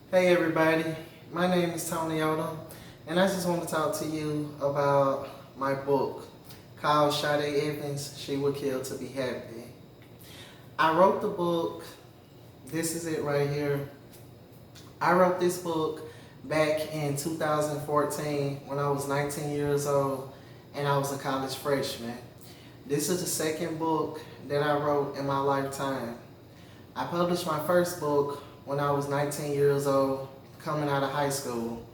Hey everybody, my name is Tonne Odom, and I just want to talk to you about my book called Sade Evans, She Would Kill to Be Happy. I wrote the book, this is it right here. I wrote this book back in 2014 when I was 19 years old and I was a college freshman. This is the second book that I wrote in my lifetime. I published my first book when I was 19 years old, coming out of high school.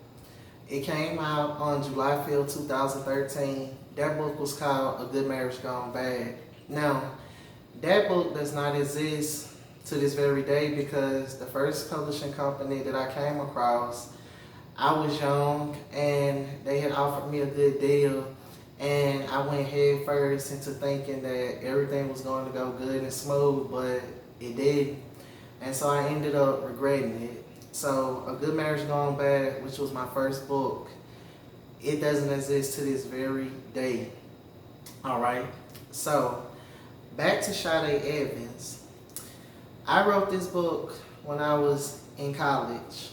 It came out on July 5th, 2013. That book was called A Good Marriage Gone Bad. Now, that book does not exist to this very day because the first publishing company that I came across, I was young and they had offered me a good deal, and I went head first into thinking that everything was going to go good and smooth, but it didn't. And so I ended up regretting it. So A Good Marriage Gone Bad, which was my first book, it doesn't exist to this very day. Alright? So, back to Sade Evans. I wrote this book when I was in college.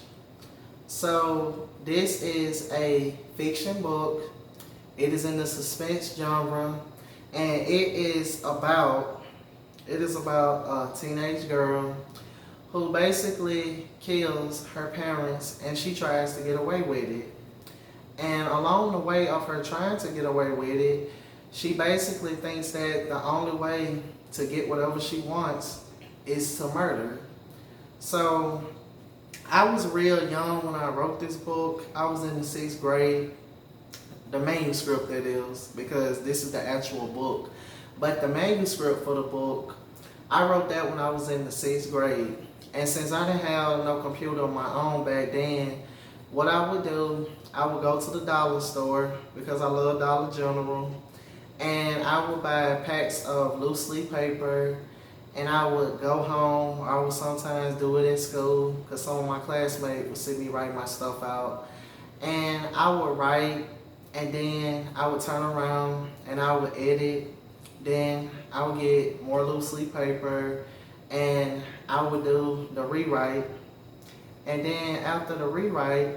So, this is a fiction book. It is in the suspense genre, and it is about a teenage girl who basically kills her parents and she tries to get away with it. And along the way of her trying to get away with it, she basically thinks that the only way to get whatever she wants is to murder. So I was real young when I wrote this book. I was in the 6th grade. The manuscript, that is, because this is the actual book. But the manuscript for the book, I wrote that when I was in the 6th grade. And since I didn't have no computer of my own back then, what I would do, I would go to the dollar store because I love Dollar General, and I would buy packs of loose leaf paper, and I would go home. I would sometimes do it at school because some of my classmates would see me write my stuff out. And I would write, and then I would turn around and I would edit. Then I would get more loose leaf paper and I would do the rewrite. And then after the rewrite,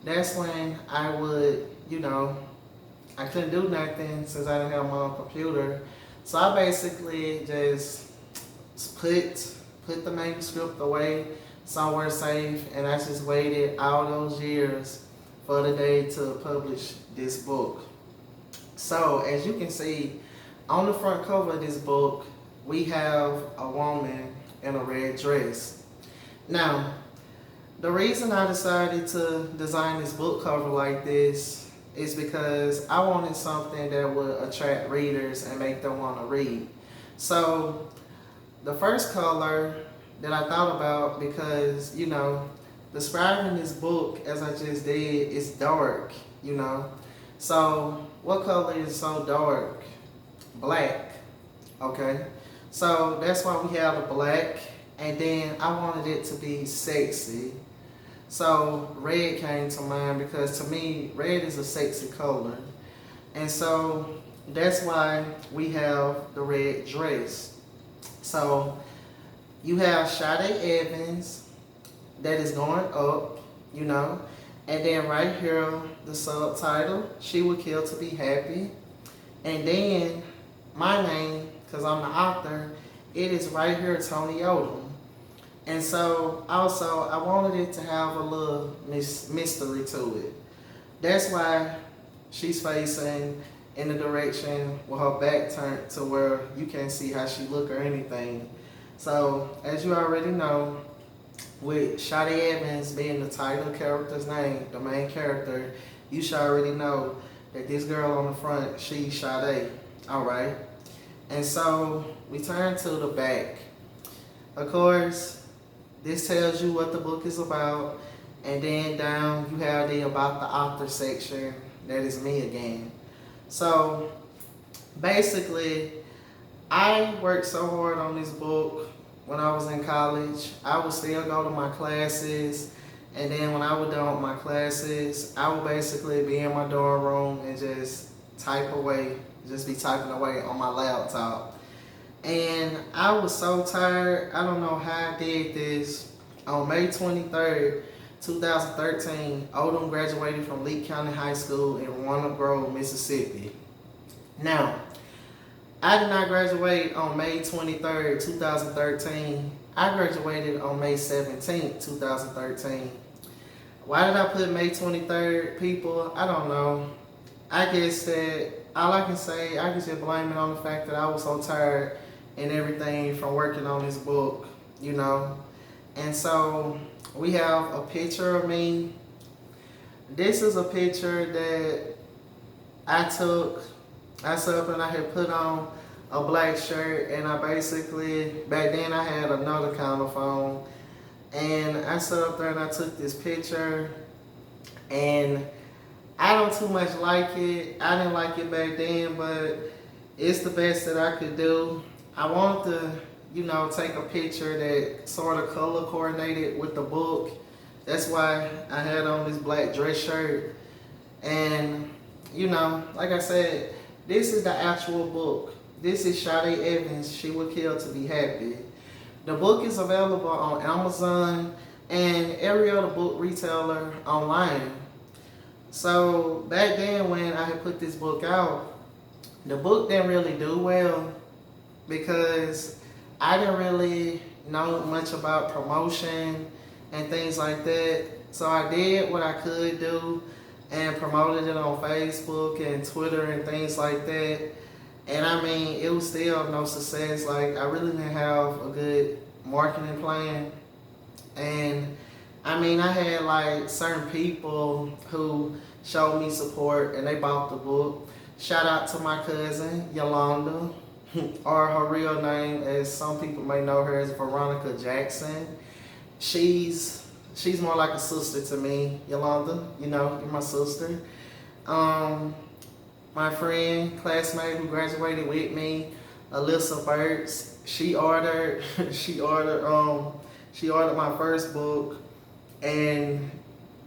that's when I would, I couldn't do nothing since I didn't have my own computer. So I basically just put the manuscript away somewhere safe, and I just waited all those years for the day to publish this book. So as you can see, on the front cover of this book, we have a woman in a red dress. Now, the reason I decided to design this book cover like this is because I wanted something that would attract readers and make them want to read. So, the first color that I thought about, because, describing this book as I just did is dark. So, what color is so dark? Black. Okay? So that's why we have the black, and then I wanted it to be sexy. So red came to mind because to me, red is a sexy color. And so that's why we have the red dress. So you have Sade Evans that is going up, and then right here, the subtitle, She Would Kill to Be Happy. And then my name, because I'm the author, it is right here, Tonne Odom. And so also I wanted it to have a little mystery to it. That's why she's facing in the direction with her back turned to where you can't see how she look or anything. So as you already know, with Sade Evans being the title character's name, the main character, you should already know that this girl on the front, she's Sade. Alright? And so we turn to the back. Of course, this tells you what the book is about, and then down you have the about the author section. That is me again. So basically, I worked so hard on this book when I was in college. I would still go to my classes, and then when I would done with my classes, I would basically be in my dorm room and just type away, just be typing away on my laptop. And I was so tired. I don't know how I did this. On May 23rd, 2013, Odom graduated from Lee County High School in Walnut Grove, Mississippi. Now, I did not graduate on May 23rd, 2013. I graduated on May 17th, 2013. Why did I put May 23rd, people? I don't know. I guess that all I can say, I can just blame it on the fact that I was so tired and everything from working on this book, you know. And so we have a picture of me. This is a picture that I took. I sat up and I had put on a black shirt, and I basically, back then I had another kind of phone. And I sat up there and I took this picture, and I don't too much like it. I didn't like it back then, but it's the best that I could do. I wanted to, you know, take a picture that sort of color coordinated with the book. That's why I had on this black dress shirt. And, you know, like I said, this is the actual book. This is Sade Evans, She Would Kill to Be Happy. The book is available on Amazon and every other book retailer online. So back then when I had put this book out, the book didn't really do well because I didn't really know much about promotion and things like that. So I did what I could do and promoted it on Facebook and Twitter and things like that. And I mean, it was still no success. Like, I really didn't have a good marketing plan. And I mean, I had like certain people who showed me support and they bought the book. Shout out to my cousin, Yolanda, or her real name, as some people may know her as Veronica Jackson. She's more like a sister to me, Yolanda. You know, you're my sister. My friend, classmate who graduated with me, Alyssa Burks. She ordered my first book, and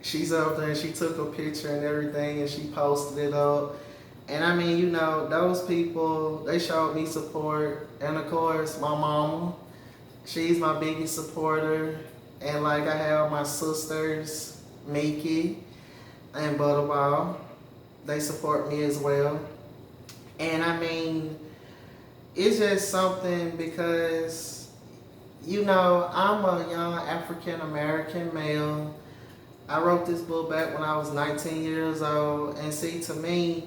she's up there and she took a picture and everything and she posted it up. And I mean, you know, those people, they showed me support. And of course, my mama, she's my biggest supporter. And like, I have my sisters, Mickey and Butterball. They support me as well. And I mean, it's just something because, you know, I'm a young African American male. I wrote this book back when I was 19 years old. And see, to me,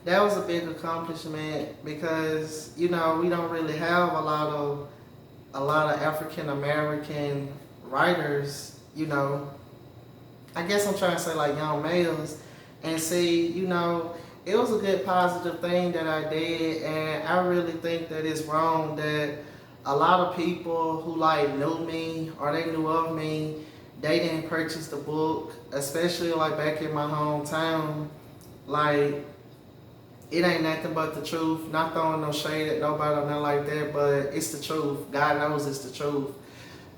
that was a big accomplishment because, you know, we don't really have a lot of African American writers, you know. I guess I'm trying to say like young males. And see, you know, it was a good positive thing that I did, and I really think that it's wrong that a lot of people who like knew me or they knew of me, they didn't purchase the book, especially like back in my hometown. Like, it ain't nothing but the truth. Not throwing no shade at nobody or nothing like that, but it's the truth. God knows it's the truth.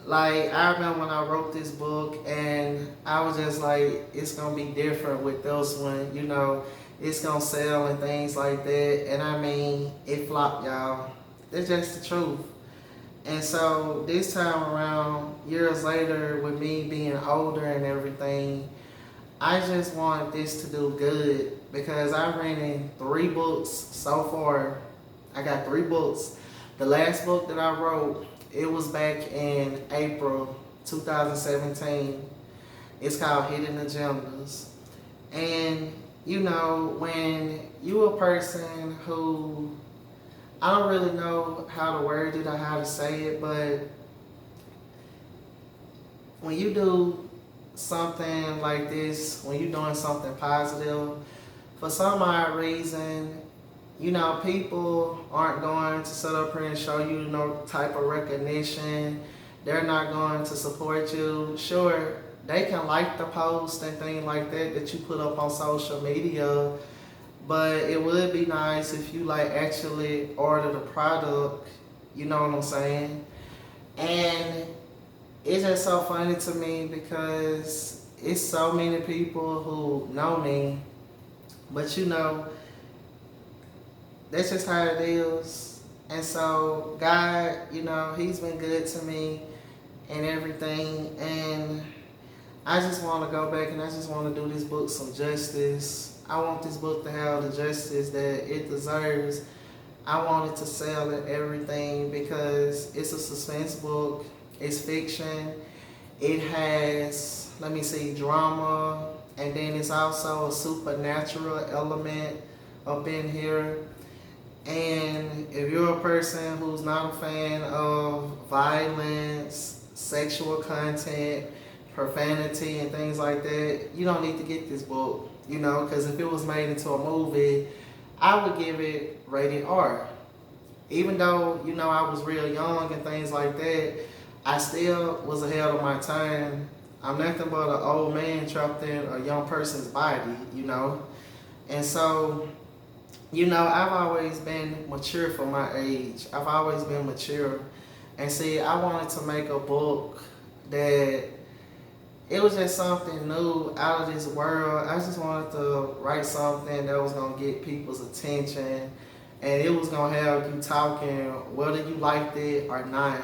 Like, I remember when I wrote this book and I was just like, it's gonna be different with this one, you know, it's gonna sell and things like that. And I mean, it flopped, y'all. That's just the truth. And so this time around, years later, with me being older and everything, I just want this to do good because I've written 3 books so far. I got 3 books. The last book that I wrote, it was back in April 2017. It's called Hidden Agendas. And, you know, when you a person who, I don't really know how to word it or how to say it, but when you do something like this, when you're doing something positive, for some odd reason, you know, people aren't going to sit up here and show you no type of recognition. They're not going to support you. Sure, they can like the post and things like that you put up on social media, but it would be nice if you like actually order the product, you know what I'm saying? And it's just so funny to me because it's so many people who know me, but you know, that's just how it is. And so God, you know, He's been good to me and everything. And I just want to go back and I just want to do this book some justice. I want this book to have the justice that it deserves. I want it to sell and everything because it's a suspense book. It's fiction. It has, let me see, drama, and then it's also a supernatural element up in here. And if you're a person who's not a fan of violence, sexual content, profanity, and things like that, you don't need to get this book, because if it was made into a movie, I would give it rated R. Even though, I was real young and things like that, I still was ahead of my time. I'm nothing but an old man trapped in a young person's body, And so, I've always been mature for my age. I've always been mature. And see, I wanted to make a book that it was just something new out of this world. I just wanted to write something that was going to get people's attention. And it was going to have you talking whether you liked it or not.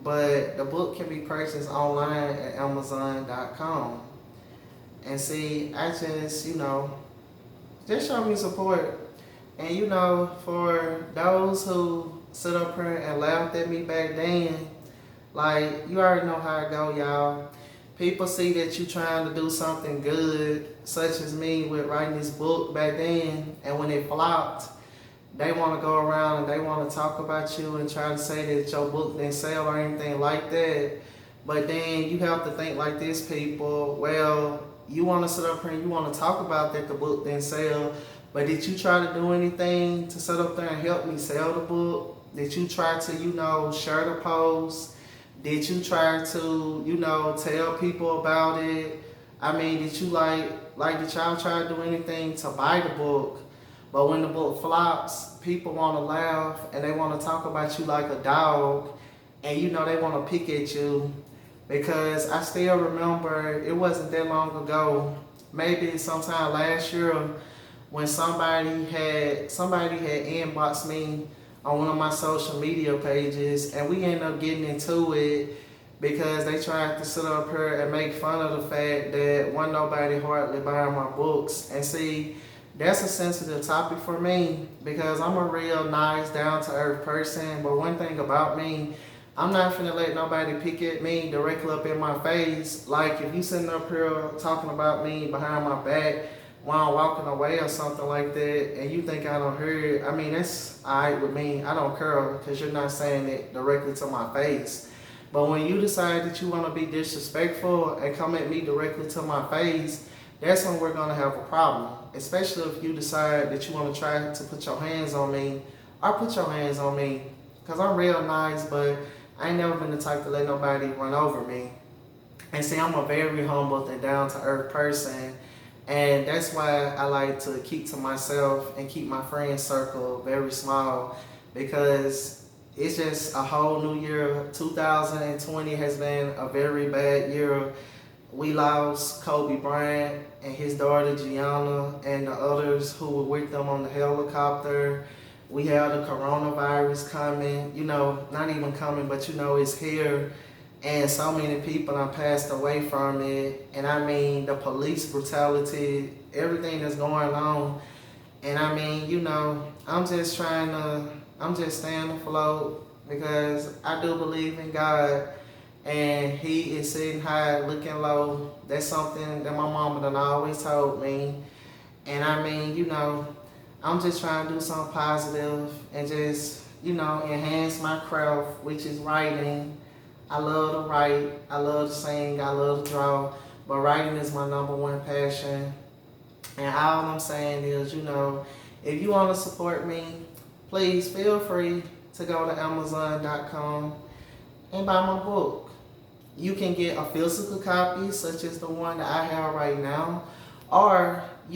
But the book can be purchased online at Amazon.com. And see, I just, just show me support. And for those who sit up here and laughed at me back then, like, you already know how it go, y'all. People see that you trying to do something good, such as me with writing this book back then, and when it flopped, they want to go around and they want to talk about you and try to say that your book didn't sell or anything like that. But then you have to think like this, people. Well, you want to sit up here and you want to talk about that the book didn't sell, but did you try to do anything to sit up there and help me sell the book? Did you try to, share the post? Did you try to, tell people about it? I mean, did you did y'all try to do anything to buy the book? But when the book flops, people want to laugh and they want to talk about you like a dog. And they want to pick at you. Because I still remember, it wasn't that long ago, maybe sometime last year, when somebody had inboxed me on one of my social media pages, and we ended up getting into it because they tried to sit up here and make fun of the fact that wasn't nobody hardly buying my books. And see, that's a sensitive topic for me because I'm a real nice, down-to-earth person. But one thing about me, I'm not finna let nobody pick at me directly up in my face. Like, if you sitting up here talking about me behind my back while I'm walking away or something like that, and you think I don't hear it, I mean, that's alright with me. I don't care because you're not saying it directly to my face. But when you decide that you want to be disrespectful and come at me directly to my face, that's when we're going to have a problem. Especially if you decide that you want to try to put your hands on me, or put your hands on me. Because I'm real nice, but I ain't never been the type to let nobody run over me. And see, I'm a very humble and down-to-earth person. And that's why I like to keep to myself and keep my friend circle very small. Because it's just a whole new year. 2020 has been a very bad year. We lost Kobe Bryant and his daughter Gianna and the others who were with them on the helicopter. We have the coronavirus coming, not even coming, but it's here. And so many people have passed away from it. And I mean, the police brutality, everything that's going on. And I mean, I'm just staying afloat because I do believe in God. And He is sitting high, looking low. That's something that my mama done always told me. And I mean, I'm just trying to do something positive and just, enhance my craft, which is writing. I love to write, I love to sing, I love to draw, but writing is my number one passion. And all I'm saying is, if you want to support me, please feel free to go to Amazon.com and buy my book. You can get a physical copy, such as the one that I have right now, or